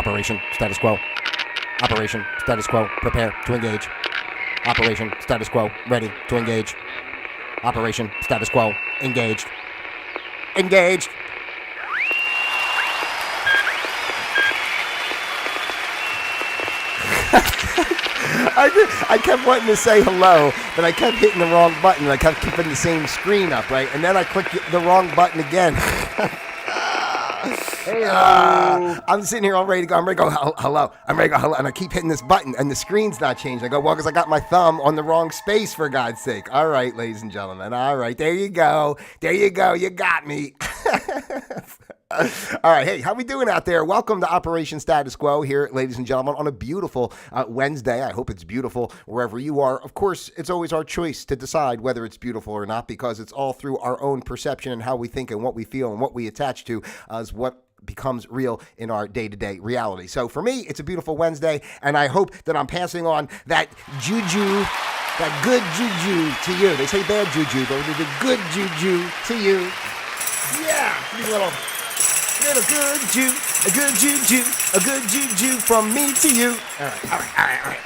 Operation status quo. Operation status quo. Prepare to engage. Operation status quo. Ready to engage. Operation status quo. Engaged. Engaged. I kept wanting to say hello, but I kept hitting the wrong button. I kept keeping the same screen up, right? And then I clicked the wrong button again. I'm sitting here all ready to go. I'm ready to go, hello. I'm ready to go, hello. And I keep hitting this button, and the screen's not changing. I go, well, because I got my thumb on the wrong space, for God's sake. All right, ladies and gentlemen. All right, there you go. There you go. You got me. All right, hey, how we doing out there? Welcome to Operation Status Quo here, ladies and gentlemen, on a beautiful Wednesday. I hope it's beautiful wherever you are. Of course, it's always our choice to decide whether it's beautiful or not, because it's all through our own perception and how we think and what we feel and what we attach to as what becomes real in our day-to-day reality. So for me, it's a beautiful Wednesday, and I hope that I'm passing on that juju, that good juju to you. They say bad juju, but the good juju to you. Yeah, little good juju from me to you. All right.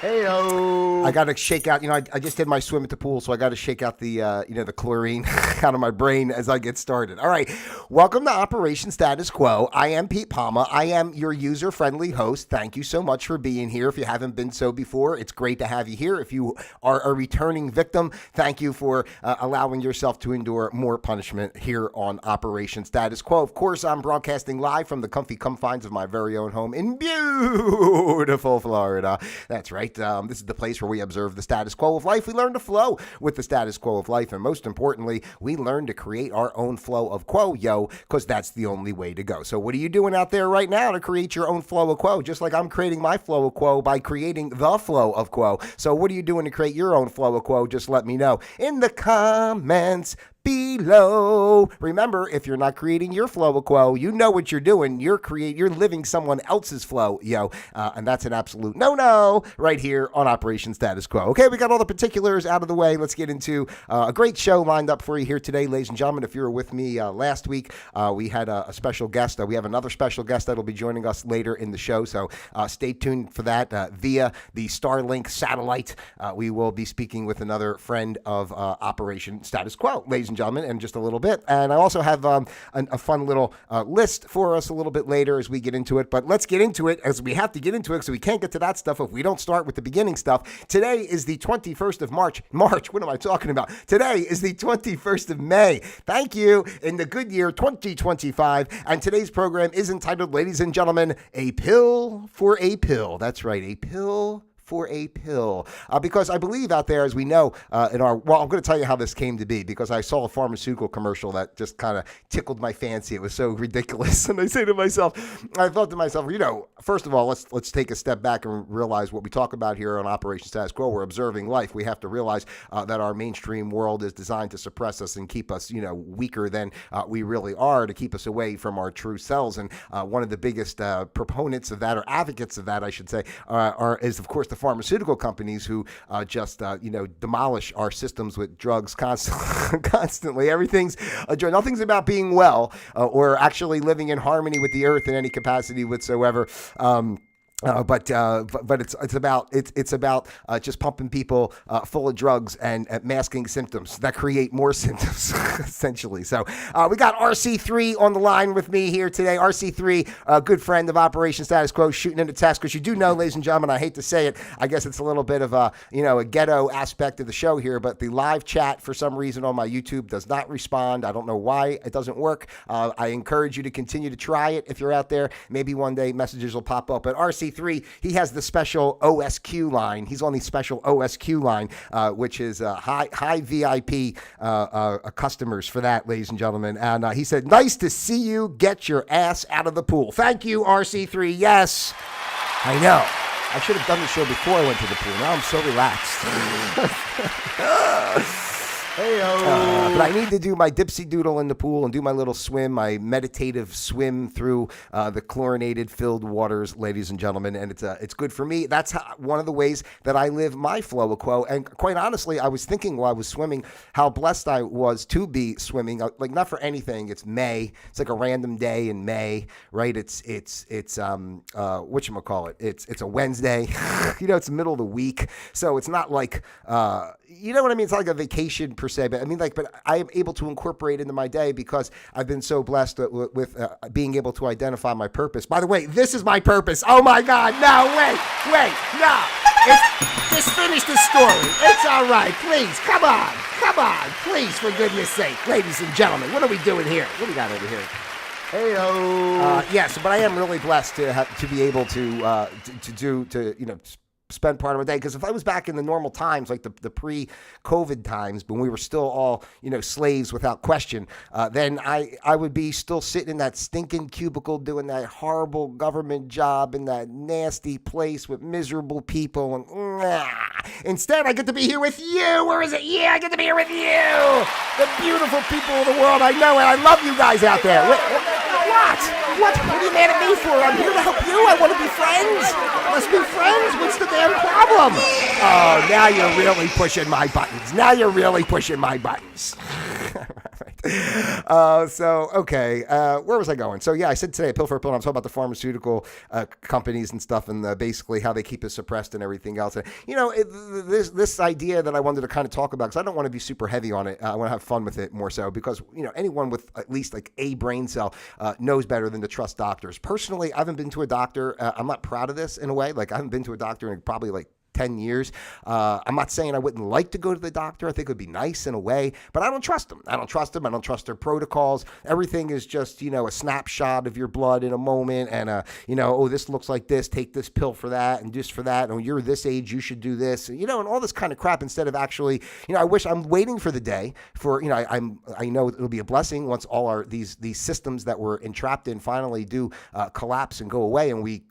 Hey-o. I got to shake out, I just did my swim at the pool, so I got to shake out the, the chlorine out of my brain as I get started. All right. Welcome to Operation Status Quo. I am Pete Palma. I am your user-friendly host. Thank you so much for being here. If you haven't been so before, it's great to have you here. If you are a returning victim, thank you for allowing yourself to endure more punishment here on Operation Status Quo. Of course, I'm broadcasting live from the comfy confines of my very own home in beautiful Florida. That's right. This is the place where we observe the status quo of life. We learn to flow with the status quo of life. And most importantly, we learn to create our own flow of quo, because that's the only way to go. So what are you doing out there right now to create your own flow of quo? Just like I'm creating my flow of quo by creating the flow of quo. So what are you doing to create your own flow of quo? Just let me know in the comments below. Remember, if you're not creating your flow of quo, you know what you're doing. You're living someone else's flow, and that's an absolute no right here on Operation Status Quo. Okay, we got all the particulars out of the way. Let's get into a great show lined up for you here today, ladies and gentlemen. If you were with me last week, we had a special guest. We have another special guest that'll be joining us later in the show, so stay tuned for that via the Starlink satellite. We will be speaking with another friend of Operation Status Quo, ladies and gentlemen, in just a little bit. And I also have a fun little list for us a little bit later as we get into it. But let's get into it, as we have to get into it, so we can't get to that stuff if we don't start with the beginning stuff. Today is the 21st of March. What am I talking about? Today is the 21st of May. Thank you. In the good year 2025. And today's program is entitled, ladies and gentlemen, A Pill for a Pill. That's right, a pill for a pill, because I believe out there, as we know, I'm going to tell you how this came to be, because I saw a pharmaceutical commercial that just kind of tickled my fancy. It was so ridiculous. And I thought to myself, first of all, let's take a step back and realize what we talk about here on Operation Status Quo. We're observing life. We have to realize that our mainstream world is designed to suppress us and keep us, weaker than we really are, to keep us away from our true selves. And one of the biggest proponents of that, or advocates of that, I should say, is, of course, the pharmaceutical companies who just demolish our systems with drugs constantly. Everything's a drug. Nothing's about being well or actually living in harmony with the earth in any capacity whatsoever. But it's about just pumping people full of drugs and masking symptoms that create more symptoms, essentially. So we got RC3 on the line with me here today. RC3, a good friend of Operation Status Quo, shooting in a test, because you do know, ladies and gentlemen, I hate to say it, I guess it's a little bit of a ghetto aspect of the show here, but the live chat for some reason on my YouTube does not respond. I don't know why it doesn't work. I encourage you to continue to try it if you're out there. Maybe one day messages will pop up. But RC3, he has the special OSQ line. He's on the special OSQ line, which is high VIP customers for that, ladies and gentlemen. And he said, nice to see you. Get your ass out of the pool. Thank you, RC3. Yes, I know. I should have done the show before I went to the pool. Now I'm so relaxed. Hey-o. but I need to do my dipsy doodle in the pool and do my little swim, my meditative swim through the chlorinated filled waters, ladies and gentlemen, and it's good for me. That's one of the ways that I live my flow of quo. And quite honestly, I was thinking while I was swimming how blessed I was to be swimming. Like, not for anything. It's May. It's like a random day in May, right? It's whatchamacallit? It's a Wednesday. It's the middle of the week, so it's not like you know what I mean? It's not like a vacation per se, but I mean, but I am able to incorporate into my day because I've been so blessed with being able to identify my purpose. By the way, this is my purpose. Oh my God! No, wait, no. Just finish the story. It's all right. Please, come on, please, for goodness sake, ladies and gentlemen, what are we doing here? What do we got over here? Hey-o. Yes, but I am really blessed to be able to spend part of my day, because if I was back in the normal times, like the pre-COVID times when we were still all slaves without question, then I would be still sitting in that stinking cubicle doing that horrible government job in that nasty place with miserable people, and instead I get to be here with you. Where is it? Yeah, I get to be here with you, the beautiful people of the world. I know it. I love you guys out there. What are you mad at me for? I'm here to help you. I want to be friends. Let's be friends. What's the damn problem? Oh, now you're really pushing my buttons. Okay. Where was I going? So, yeah, I said today, Pill for a Pill, and I'm talking about the pharmaceutical companies and stuff, and basically how they keep us suppressed and everything else. And, this idea that I wanted to kind of talk about, because I don't want to be super heavy on it. I want to have fun with it more so, because, anyone with at least like a brain cell knows better than to trust doctors. Personally, I haven't been to a doctor. I'm not proud of this in a way. Like, I haven't been to a doctor in probably like 10 years. I'm not saying I wouldn't like to go to the doctor. I think it would be nice in a way, but I don't trust them. I don't trust their protocols. Everything is just, a snapshot of your blood in a moment. And, this looks like this, take this pill for that and just for that. And you're this age, you should do this, and all this kind of crap, instead of actually, I'm waiting for the day for, I know it'll be a blessing once all these systems that we're entrapped in finally do collapse and go away, and we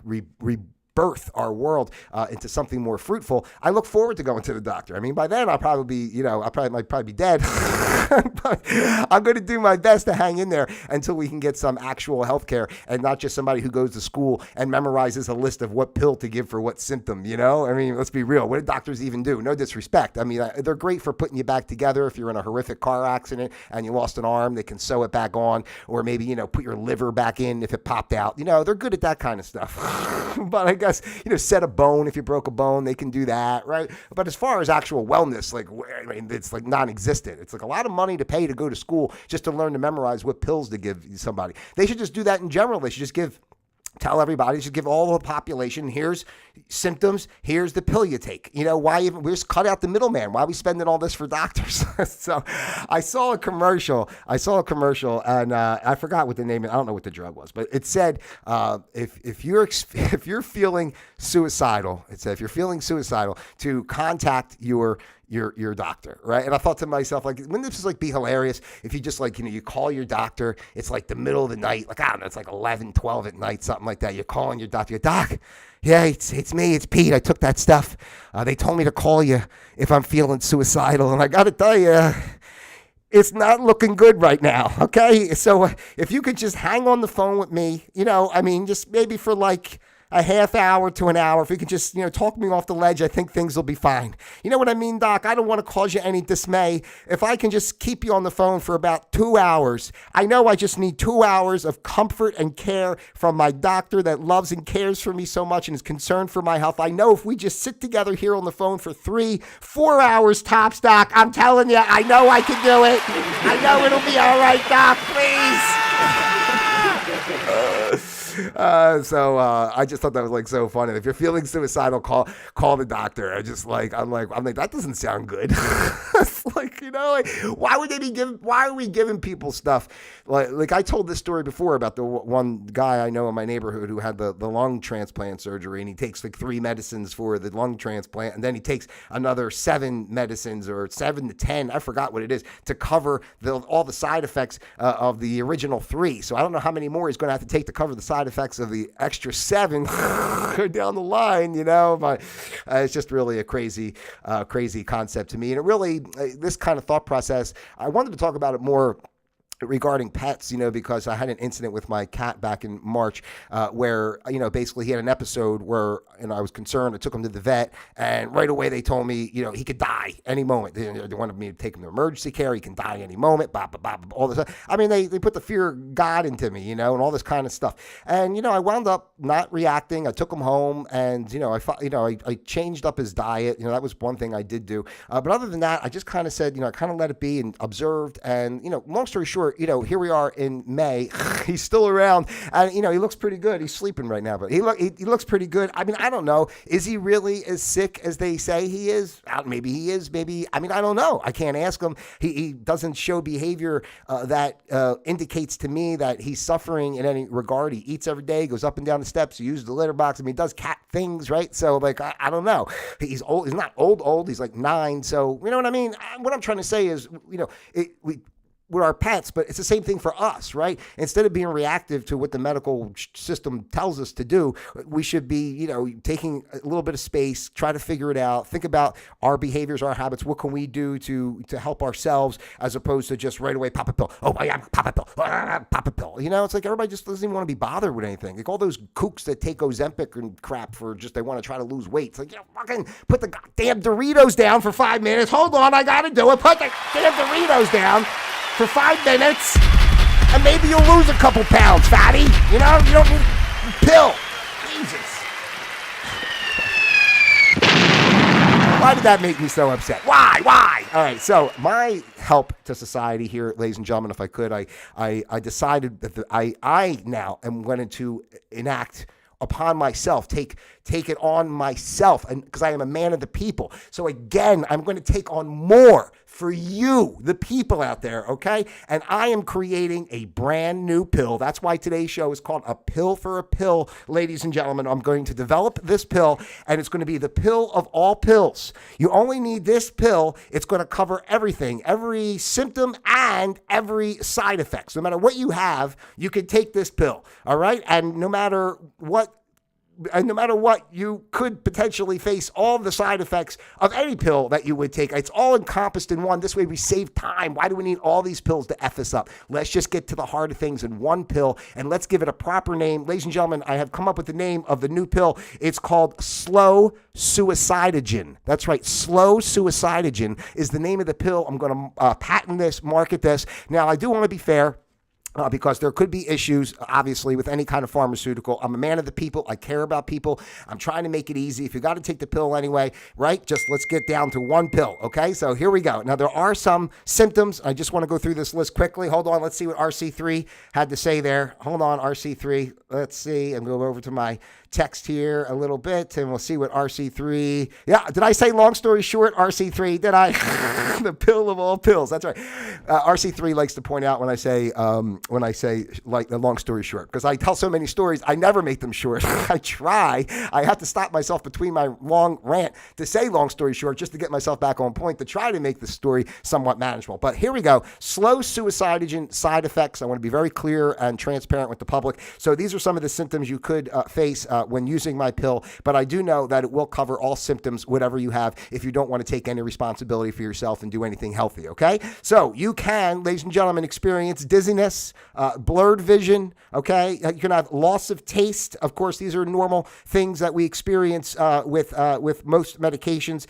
birth our world into something more fruitful. I look forward to going to the doctor. I mean, by then I'll probably be, might be dead. But I'm going to do my best to hang in there until we can get some actual health care, and not just somebody who goes to school and memorizes a list of what pill to give for what symptom, I mean, let's be real. What do doctors even do? No disrespect. I mean, they're great for putting you back together. If you're in a horrific car accident and you lost an arm, they can sew it back on, or maybe, put your liver back in if it popped out. They're good at that kind of stuff. But I guess, set a bone. If you broke a bone, they can do that, right? But as far as actual wellness, it's like non-existent. It's like a lot of money to pay to go to school just to learn to memorize what pills to give somebody. They should just do that in general. They should just tell everybody, should give all the population, here's symptoms, here's the pill you take. Why even, we just cut out the middleman. Why are we spending all this for doctors? So I saw a commercial, and I forgot what the name, I don't know what the drug was, but it said, if you're feeling suicidal, to contact your doctor, right? And I thought to myself, wouldn't this just be hilarious if you just you call your doctor, it's like the middle of the night, I don't know, it's like 11, 12 at night, something like that. You're calling your doctor, doc, yeah, it's me, it's Pete. I took that stuff. They told me to call you if I'm feeling suicidal. And I got to tell you, it's not looking good right now, okay? So if you could just hang on the phone with me, just maybe for a half hour to an hour. If you could just, talk me off the ledge, I think things will be fine. You know what I mean, Doc? I don't want to cause you any dismay. If I can just keep you on the phone for about 2 hours, I know I just need 2 hours of comfort and care from my doctor that loves and cares for me so much and is concerned for my health. I know if we just sit together here on the phone for 3-4 hours tops, Doc, I'm telling you, I know I can do it. I know it'll be all right, Doc, please. So I just thought that was so funny. If you're feeling suicidal, call the doctor. I'm like that doesn't sound good. It's why are we giving people stuff? Like I told this story before about the one guy I know in my neighborhood who had the lung transplant surgery, and he takes 3 medicines for the lung transplant, and then he takes another 7 medicines, or 7 to 10, I forgot what it is, to cover all the side effects of the original 3. So I don't know how many more he's going to have to take to cover the side effects of the extra 7 down the line, but it's just really a crazy concept to me. And it really, this kind of thought process. I wanted to talk about it more regarding pets, because I had an incident with my cat back in March where, basically he had an episode where, I was concerned. I took him to the vet, and right away they told me, he could die any moment. They wanted me to take him to emergency care. He can die any moment, all this. I mean, they put the fear of God into me, and all this kind of stuff. And, I wound up not reacting. I took him home, and, I changed up his diet. That was one thing I did do. But other than that, I just kind of said, I kind of let it be and observed. And, long story short, here we are in May. He's still around, and he looks pretty good. He's sleeping right now, but he looks pretty good. I mean, I don't know. Is he really as sick as they say he is? Maybe he is. Maybe. I mean, I don't know. I can't ask him. He doesn't show behavior that indicates to me that he's suffering in any regard. He eats every day, goes up and down the steps, he uses the litter box. I mean, he does cat things, right? So, like, I don't know. He's old. He's not old. He's like 9. So, you know what I mean? What I'm trying to say is, we're our pets, but it's the same thing for us, right? Instead of being reactive to what the medical system tells us to do, we should be, taking a little bit of space, try to figure it out, think about our behaviors, our habits, what can we do to help ourselves, as opposed to just right away pop a pill. Oh, yeah, pop a pill. Pop a pill. It's like everybody just doesn't even want to be bothered with anything. Like all those kooks that take Ozempic and crap for just they want to try to lose weight. It's like, fucking put the goddamn Doritos down for 5 minutes. Hold on, I got to do it. Put the damn Doritos down for 5 minutes, and maybe you'll lose a couple pounds, fatty. You don't need a pill. Jesus. Why did that make me so upset? Why? All right, so my help to society here, ladies and gentlemen, if I could, I decided that I now am going to enact upon myself, take it on myself, and because I am a man of the people. So again, I'm going to take on more for you, the people out there, okay? And I am creating a brand new pill. That's why today's show is called A Pill for a Pill, ladies and gentlemen. I'm going to develop this pill, and it's going to be the pill of all pills. You only need this pill. It's going to cover everything, every symptom and every side effect. So no matter what you have, you can take this pill, all right? And no matter what, you could potentially face all the side effects of any pill that you would take. It's all encompassed in one. This way we save time. Why do we need all these pills to F us up? Let's just get to the heart of things in one pill, and let's give it a proper name. Ladies and gentlemen, I have come up with the name of the new pill. It's called Slow Suicidogen. That's right. Slow Suicidogen is the name of the pill. I'm going to patent this, market this. Now, I do want to be fair. Because there could be issues, obviously, with any kind of pharmaceutical. I'm a man of the people. I care about people. I'm trying to make it easy. If you got to take the pill anyway, right? Just let's get down to one pill, okay? So here we go. Now, there are some symptoms. I just want to go through this list quickly. Hold on. Let's see what RC3 had to say there. Hold on, RC3. Let's see. I'm going to go over to my text here a little bit, and we'll see what RC3. Yeah, did I say long story short, RC3? Did I? The pill of all pills. That's right. RC3 likes to point out when I say like the long story short, because I tell so many stories, I never make them short. I try. I have to stop myself between my long rant to say long story short, just to get myself back on point, to try to make the story somewhat manageable. But here we go. Slow suicidogen side effects. I want to be very clear and transparent with the public. So these are some of the symptoms you could face when using my pill, but I do know that it will cover all symptoms, whatever you have, if you don't want to take any responsibility for yourself and do anything healthy, okay? So you can, ladies and gentlemen, experience dizziness, blurred vision, okay? You can have loss of taste. Of course, these are normal things that we experience with most medications.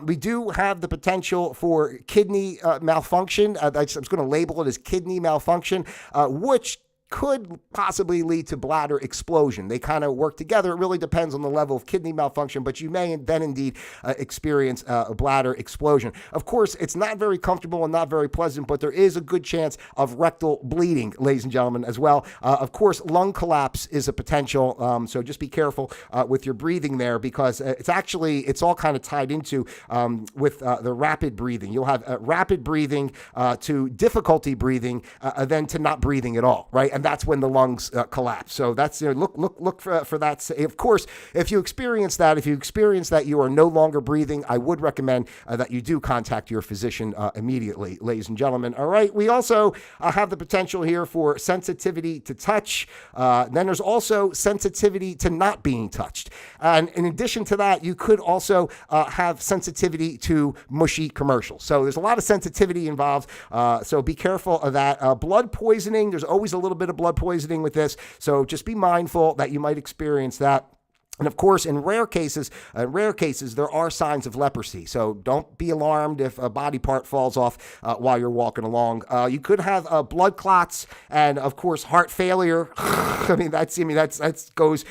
We do have the potential for kidney malfunction. I'm just going to label it as kidney malfunction, which could possibly lead to bladder explosion. They kind of work together. It really depends on the level of kidney malfunction, but you may then indeed experience a bladder explosion. Of course, it's not very comfortable and not very pleasant, but there is a good chance of rectal bleeding, ladies and gentlemen, as well. Of course, lung collapse is a potential, so just be careful with your breathing there, because it's all kind of tied into with the rapid breathing. You'll have rapid breathing to difficulty breathing, then to not breathing at all, right? And and that's when the lungs collapse. So that's look for that. Of course, if you experience that you are no longer breathing, I would recommend that you do contact your physician immediately, ladies and gentlemen. All right. We also have the potential here for sensitivity to touch. Then there's also sensitivity to not being touched. And in addition to that, you could also have sensitivity to mushy commercials. So there's a lot of sensitivity involved. So be careful of that. Blood poisoning, there's always a little bit of blood poisoning with this. So just be mindful that you might experience that. And of course, in rare cases, there are signs of leprosy. So don't be alarmed if a body part falls off while you're walking along. You could have blood clots and, of course, heart failure. That goes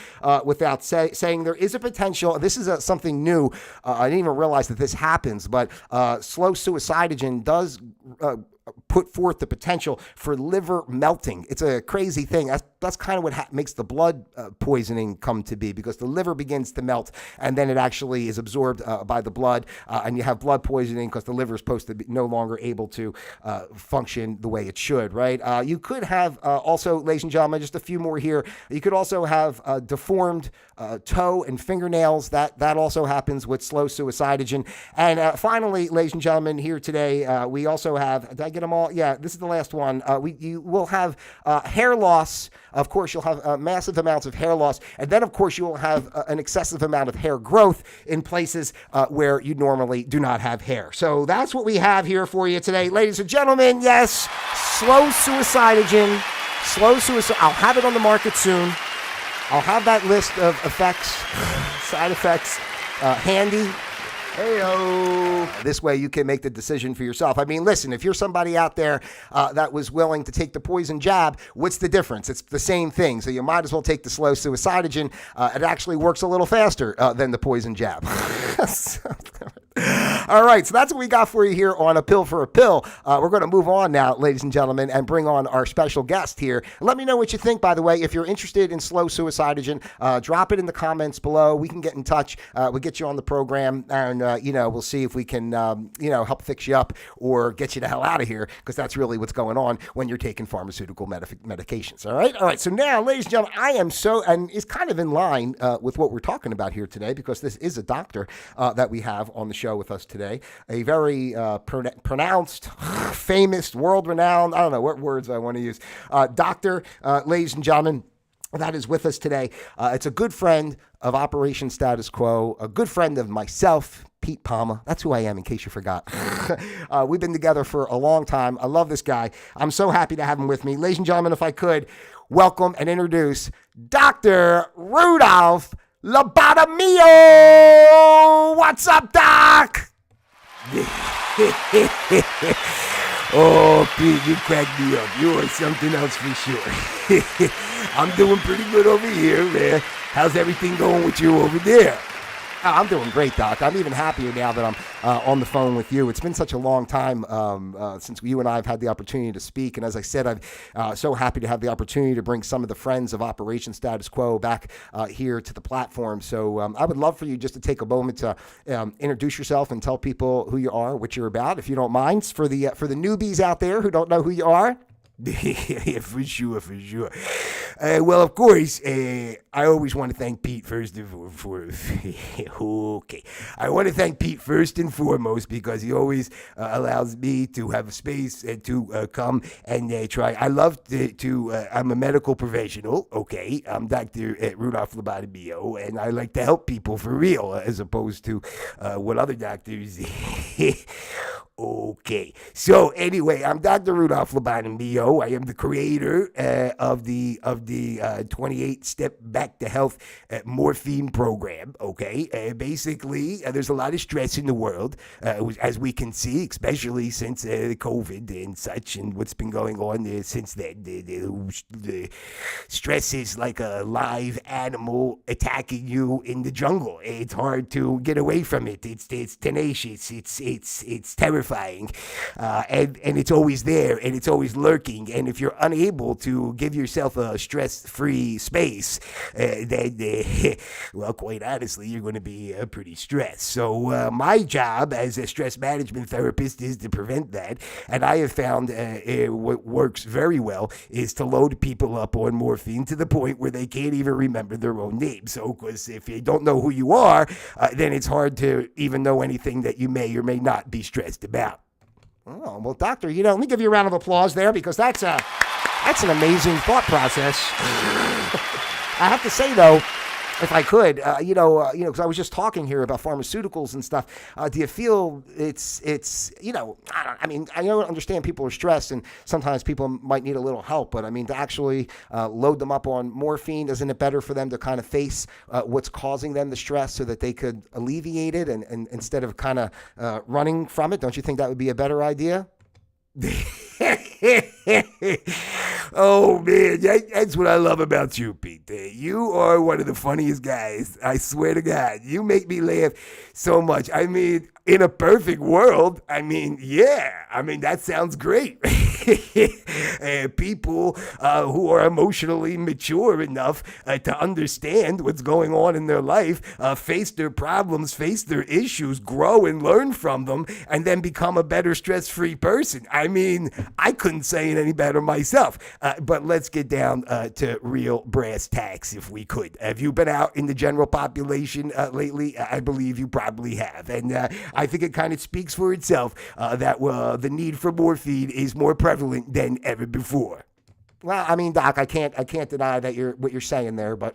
without saying. There is a potential. This is something new. I didn't even realize that this happens, but slow suicidogen does put forth the potential for liver melting. It's a crazy thing. That's kind of what makes the blood poisoning come to be, because the liver begins to melt and then it actually is absorbed by the blood, and you have blood poisoning because the liver is supposed to be no longer able to function the way it should, right? You could have also, ladies and gentlemen, just a few more here. You could also have deformed toe and fingernails. That also happens with slow suicidogen. And finally, ladies and gentlemen, here today, we also have, did I get them all? Yeah, this is the last one. You will have hair loss. Of course, you'll have massive amounts of hair loss. And then, of course, you will have an excessive amount of hair growth in places where you normally do not have hair. So that's what we have here for you today. Ladies and gentlemen, yes, slow suicidogen. Slow suicide. I'll have it on the market soon. I'll have that list of effects, side effects, handy. Hey-o. This way you can make the decision for yourself. I mean, listen, if you're somebody out there that was willing to take the poison jab, what's the difference? It's the same thing. So you might as well take the slow suicidogen. It actually works a little faster than the poison jab. All right, so that's what we got for you here on A Pill for a Pill. We're going to move on now, ladies and gentlemen, and bring on our special guest here. Let me know what you think, by the way. If you're interested in slow suicidogen, drop it in the comments below. We can get in touch. We'll get you on the program, and, we'll see if we can, help fix you up or get you the hell out of here, because that's really what's going on when you're taking pharmaceutical medications, all right? All right, so now, ladies and gentlemen, and it's kind of in line with what we're talking about here today, because this is a doctor that we have on the show with us today, a very pronounced, famous, world-renowned, I don't know what words I want to use, doctor, ladies and gentlemen, that is with us today. It's a good friend of Operation Status Quo, a good friend of myself, Pete.Palma. That's who I am, in case you forgot. We've been together for a long time. I love this guy. I'm so happy to have him with me. Ladies and gentlemen, if I could, welcome and introduce Dr. Rudolph Lobotomio. What's up, Doc? Oh, Pete, you cracked me up. You are something else for sure. I'm doing pretty good over here, man. How's everything going with you over there? I'm doing great, Doc. I'm even happier now that I'm on the phone with you. It's been such a long time since you and I have had the opportunity to speak. And as I said, I'm so happy to have the opportunity to bring some of the friends of Operation Status Quo back here to the platform. So I would love for you just to take a moment to introduce yourself and tell people who you are, what you're about, if you don't mind, for the newbies out there who don't know who you are. Yeah, for sure. Well, of course, I always want to thank Pete first and foremost. Okay. I want to thank Pete first and foremost because he always allows me to have a space and to come and try. I love to I'm a medical professional, okay? I'm Dr. Rudolph Lobotomio, and I like to help people for real as opposed to what other doctors Okay, so anyway, I'm Dr. Rudolph Lobotomio. I am the creator of the 28-step back to health morphine program. Okay, basically, there's a lot of stress in the world, as we can see, especially since COVID and such, and what's been going on since then. The stress is like a live animal attacking you in the jungle. It's hard to get away from it. It's tenacious. It's terrifying. thing. And it's always there, and it's always lurking. And if you're unable to give yourself a stress-free space, then, well, quite honestly, you're going to be pretty stressed. So my job as a stress management therapist is to prevent that. And I have found what works very well is to load people up on morphine to the point where they can't even remember their own name. So, because if you don't know who you are, then it's hard to even know anything that you may or may not be stressed about. Oh, well, doctor, let me give you a round of applause there, because that's an amazing thought process. I have to say, though, if I could, because I was just talking here about pharmaceuticals and stuff. Do you feel it's I don't understand people are stressed, and sometimes people might need a little help, but I mean, to actually load them up on morphine, isn't it better for them to kind of face what's causing them the stress so that they could alleviate it and instead of kind of running from it? Don't you think that would be a better idea? Oh, man, that's what I love about you, Pete. You are one of the funniest guys. I swear to God. You make me laugh so much. I mean, in a perfect world, that sounds great. People who are emotionally mature enough to understand what's going on in their life, face their problems, face their issues, grow and learn from them, and then become a better stress-free person. I mean, I couldn't say it any better myself. But let's get down to real brass tacks, if we could. Have you been out in the general population lately? I believe you probably have. And I think it kind of speaks for itself that the need for morphine is more prevalent than ever before. Well, I mean, Doc, I can't deny that what you're saying there, but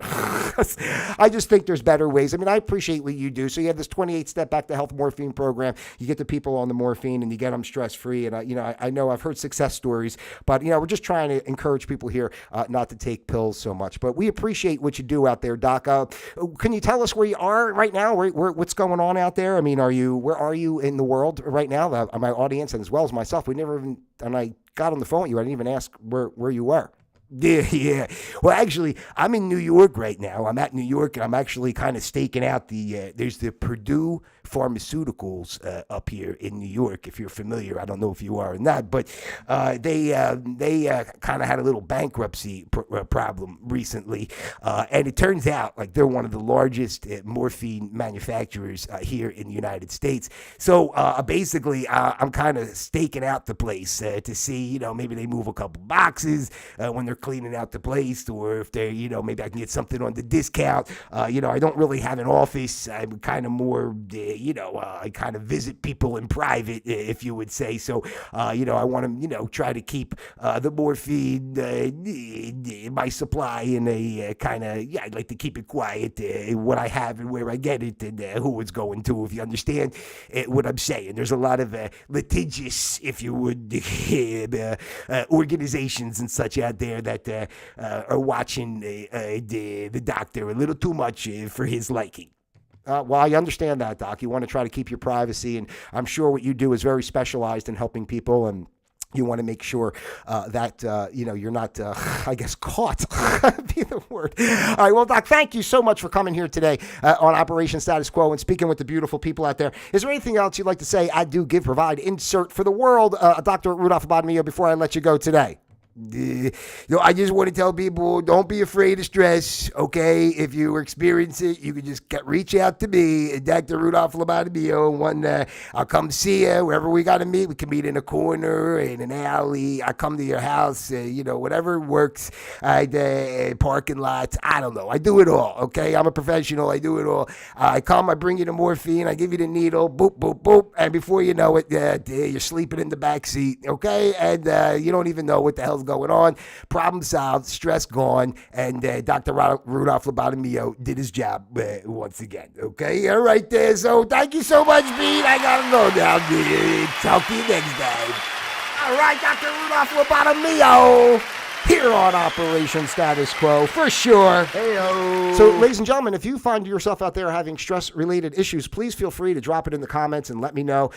I just think there's better ways. I mean, I appreciate what you do. So you have this 28-step back to health morphine program. You get the people on the morphine and you get them stress-free. And I know I've heard success stories, but we're just trying to encourage people here not to take pills so much. But we appreciate what you do out there, Doc. Can you tell us where you are right now? What's going on out there? I mean, where are you in the world right now? My audience and as well as myself, I got on the phone with you. I didn't even ask where you were. Yeah. Well, actually, I'm in New York right now. I'm at New York, and I'm actually kind of staking out there's the Purdue Pharmaceuticals up here in New York, if you're familiar. I don't know if you are or not, but they kind of had a little bankruptcy problem recently, and it turns out like they're one of the largest morphine manufacturers here in the United States. So basically, I'm kind of staking out the place to see, maybe they move a couple boxes when they're cleaning out the place, or if they, maybe I can get something on the discount. I don't really have an office. I'm kind of more, I kind of visit people in private, if you would say. So, I want to, try to keep the morphine, my supply in a kind of, I'd like to keep it quiet, what I have and where I get it and who it's going to, if you understand what I'm saying. There's a lot of litigious, if you would, organizations and such out there that are watching the doctor a little too much for his liking. Well, I understand that, Doc. You want to try to keep your privacy, and I'm sure what you do is very specialized in helping people, and you want to make sure that, you're not, caught, be the word. All right, well, Doc, thank you so much for coming here today on Operation Status Quo and speaking with the beautiful people out there. Is there anything else you'd like to say? I do provide, insert for the world, Dr. Rudolph Abadamio, before I let you go today. I just want to tell people, don't be afraid of stress, okay? If you experience it, you can just reach out to me, Dr. Rudolph Abadamio. I'll come see you wherever we got to meet. We can meet in a corner, in an alley. I come to your house, whatever works. Parking lots, I don't know. I do it all, okay? I'm a professional. I do it all. I come, I bring you the morphine, I give you the needle, boop, boop, boop, and before you know it, you're sleeping in the back seat, okay? And you don't even know what the hell's going on. Problem solved, stress gone, and Dr. Rudolph Abadamio did his job once again. Okay, all right there. So thank you so much, Pete. I gotta go now. Talk to you next time. All right, Dr. Rudolph Abadamio here on Operation Status Quo for sure. Hey-o. So, ladies and gentlemen, if you find yourself out there having stress-related issues, please feel free to drop it in the comments and let me know.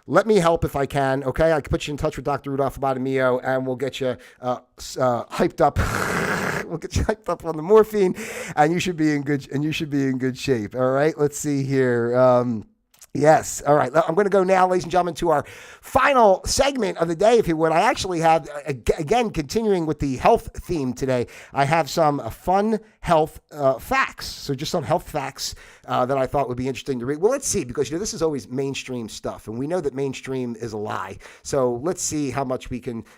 Let me help if I can, okay? I can put you in touch with Dr. Rudolph Abadamio, and we'll get you hyped up. We'll get you hyped up on the morphine, and you should be in good shape. All right, let's see here. Yes. All right. I'm going to go now, ladies and gentlemen, to our final segment of the day, if you would. I actually have, again, continuing with the health theme today, I have some fun health facts. So just some health facts that I thought would be interesting to read. Well, let's see, because this is always mainstream stuff, and we know that mainstream is a lie. So let's see how much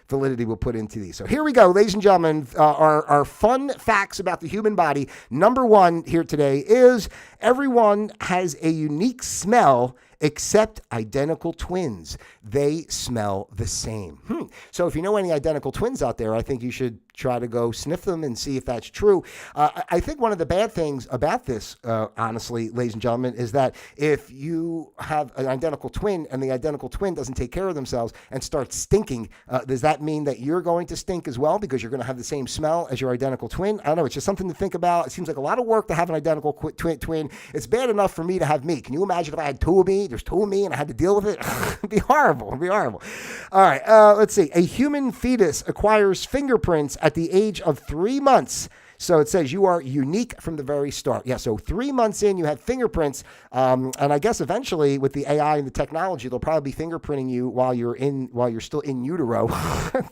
validity we'll put into these. So here we go, ladies and gentlemen, our fun facts about the human body. Number one here today is everyone has a unique smell except identical twins. They smell the same. So if you know any identical twins out there, I think you should try to go sniff them and see if that's true. I think one of the bad things about this, honestly, ladies and gentlemen, is that if you have an identical twin and the identical twin doesn't take care of themselves and starts stinking, does that mean that you're going to stink as well because you're going to have the same smell as your identical twin? I don't know. It's just something to think about. It seems like a lot of work to have an identical twin. It's bad enough for me to have me. Can you imagine if I had two of me? There's two of me and I had to deal with it? It'd be horrible. It'd be horrible. All right. Let's see. A human fetus acquires fingerprints at the age of 3 months. So it says you are unique from the very start. Yeah, so 3 months in, you have fingerprints. And I guess eventually with the AI and the technology, they'll probably be fingerprinting you while you're still in utero.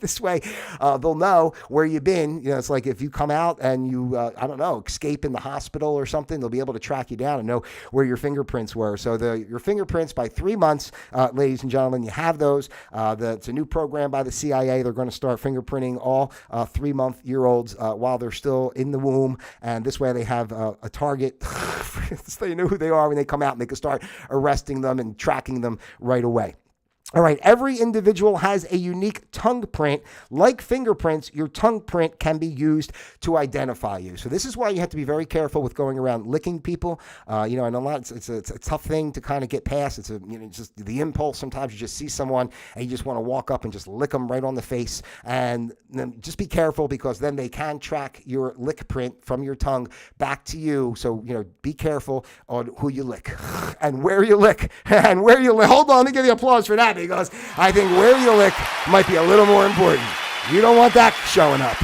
This way, they'll know where you've been. It's like if you come out and you, escape in the hospital or something, they'll be able to track you down and know where your fingerprints were. So your fingerprints by 3 months, ladies and gentlemen, you have those. It's a new program by the CIA. They're going to start fingerprinting all 3-month-year-olds while they're still in the womb, and this way they have a target so they know who they are when they come out and they can start arresting them and tracking them right away. All right, every individual has a unique tongue print. Like fingerprints, your tongue print can be used to identify you. So this is why you have to be very careful with going around licking people. And a lot, it's a tough thing to kind of get past. It's just the impulse. Sometimes you just see someone and you just want to walk up and just lick them right on the face. And then just be careful because then they can track your lick print from your tongue back to you. So, be careful on who you lick and where you lick and where you lick. Hold on, let me give you applause for that. Because I think where you lick might be a little more important. You don't want that showing up.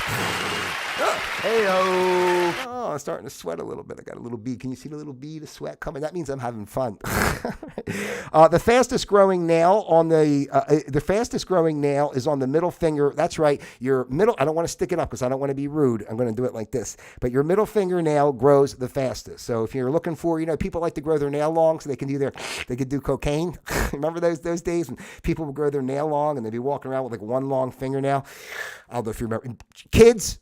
Hey-o. Oh, I'm starting to sweat a little bit. I got a little bead. Can you see the little bead of sweat coming? That means I'm having fun. The fastest growing nail is on the middle finger. That's right. Your middle. I don't want to stick it up because I don't want to be rude. I'm going to do it like this. But your middle fingernail grows the fastest. So if you're looking for, people like to grow their nail long so they can do cocaine. Remember those days when people would grow their nail long and they'd be walking around with like one long fingernail? I don't know if you remember. Kids,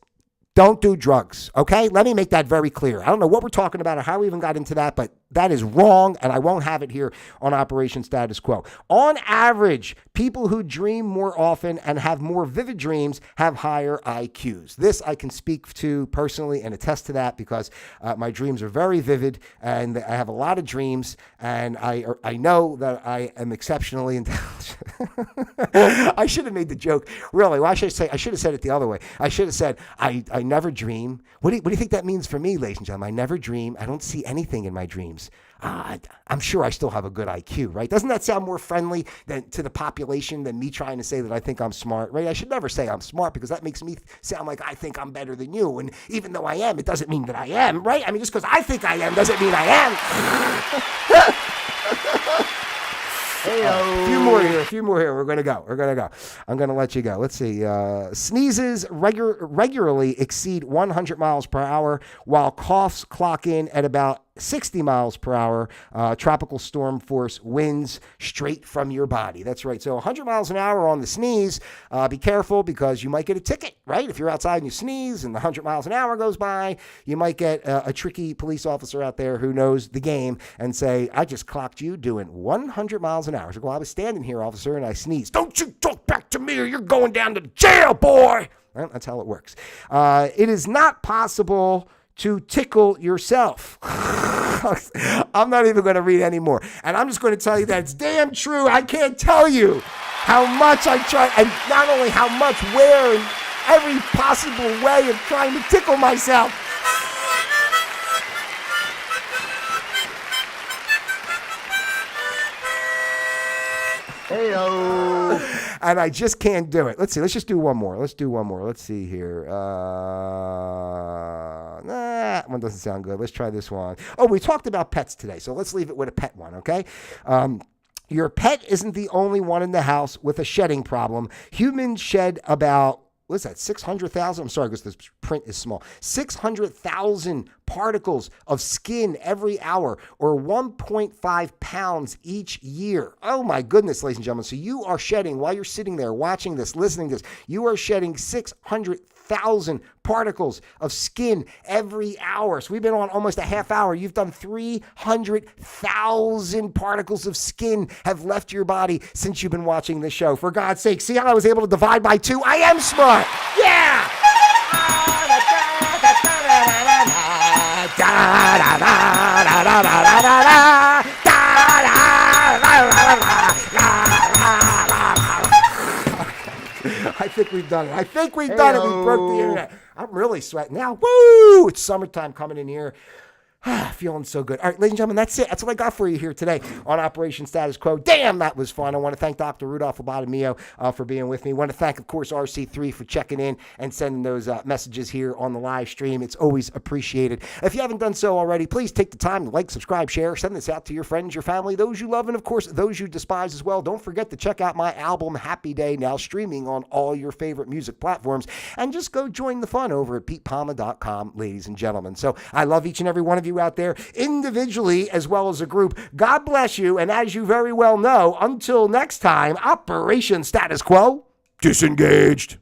don't do drugs, okay? Let me make that very clear. I don't know what we're talking about or how we even got into that, but that is wrong, and I won't have it here on Operation Status Quo. On average, people who dream more often and have more vivid dreams have higher IQs. This I can speak to personally and attest to that because my dreams are very vivid, and I have a lot of dreams, and I know that I am exceptionally intelligent. I should have made the joke, really. Well, I should have said it the other way. I should have said, I never dream. What do you think that means for me, ladies and gentlemen? I never dream. I don't see anything in my dreams. I'm sure I still have a good IQ, right? Doesn't that sound more friendly to the population than me trying to say that I think I'm smart, right? I should never say I'm smart because that makes me sound like I think I'm better than you. And even though I am, it doesn't mean that I am, right? I mean, just because I think I am doesn't mean I am. A few more here. We're going to go. I'm going to let you go. Let's see. Sneezes regularly exceed 100 miles per hour, while coughs clock in at about 60 miles per hour. Tropical storm force winds straight from your body. That's right. So 100 miles an hour on the sneeze. Be careful because you might get a ticket, right? If you're outside and you sneeze and the 100 miles an hour goes by, you might get a tricky police officer out there who knows the game and say, I just clocked you doing 100 miles an hour. So, well, I was standing here, officer, and I sneezed. Don't you talk back to me or you're going down to jail, boy. Well, that's how it works. It is not possible to tickle yourself. I'm not even going to read anymore. And I'm just going to tell you that it's damn true. I can't tell you how much I try, and not only how much, where, in every possible way of trying to tickle myself. Hey-o. and I just can't do it. Let's see. Let's just do one more. Let's see here. That one doesn't sound good. Let's try this one. Oh, we talked about pets today, so let's leave it with a pet one, okay? Your pet isn't the only one in the house with a shedding problem. Humans shed about, what's that, 600,000? I'm sorry, because this print is small. 600,000 particles of skin every hour, or 1.5 pounds each year. Oh my goodness, ladies and gentlemen. So you are shedding, while you're sitting there watching this, listening to this, you are shedding 600,000 particles of skin every hour. So we've been on almost a half hour. You've done 300,000 particles of skin have left your body since you've been watching this show. For God's sake, see how I was able to divide by 2? I am smart. Yeah. I think we've done it. We broke the internet. I'm really sweating now. Woo! It's summertime coming in here. Feeling so good. All right, ladies and gentlemen, that's it. That's what I got for you here today on Operation Status Quo. Damn, that was fun. I want to thank Dr. Rudolph Abadamio for being with me. I want to thank, of course, RC3 for checking in and sending those messages here on the live stream. It's always appreciated. If you haven't done so already, please take the time to like, subscribe, share, send this out to your friends, your family, those you love, and, of course, those you despise as well. Don't forget to check out my album, Happy Day, now streaming on all your favorite music platforms. And just go join the fun over at pete.palma.com, ladies and gentlemen. So I love each and every one of you out there, individually as well as a group. God bless you, and as you very well know, until next time, Operation Status Quo disengaged.